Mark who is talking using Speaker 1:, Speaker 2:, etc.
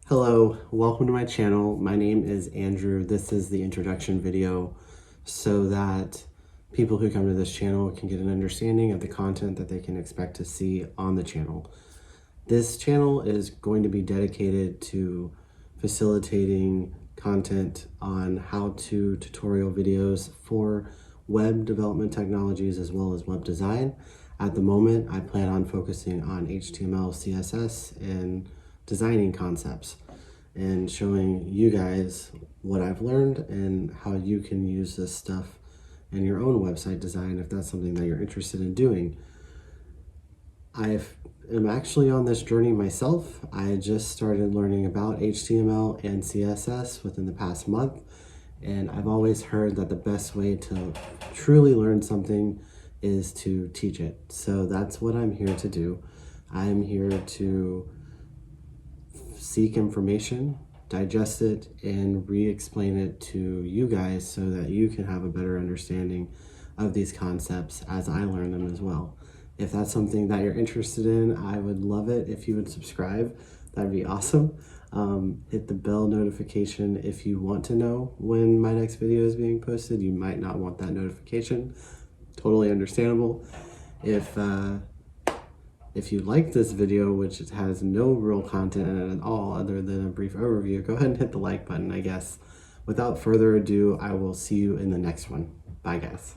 Speaker 1: Hello, welcome to my channel. My name is Andrew. This is the introduction video so that people who come to this channel can get an understanding of the content that they can expect to see on the channel. This channel is going to be dedicated to facilitating content on how-to tutorial videos for web development technologies as well as web design. At the moment, I plan on focusing on HTML, CSS, and designing concepts and showing you guys what I've learned and how you can use this stuff in your own website design if that's something that you're interested in doing. I am actually on this journey myself. I just started learning about HTML and CSS within the past month, and I've always heard that the best way to truly learn something is to teach it. So that's what I'm here to do. I'm here to seek information, digest it, and re-explain it to you guys so that you can have a better understanding of these concepts as I learn them as well. If that's something that you're interested in, I would love it if you would subscribe. That'd be awesome. Hit the bell notification if you want to know when my next video is being posted. You might not want that notification. Totally understandable. If you like this video, which has no real content in it at all other than a brief overview, go ahead and hit the like button, I guess. Without further ado, I will see you in the next one. Bye, guys.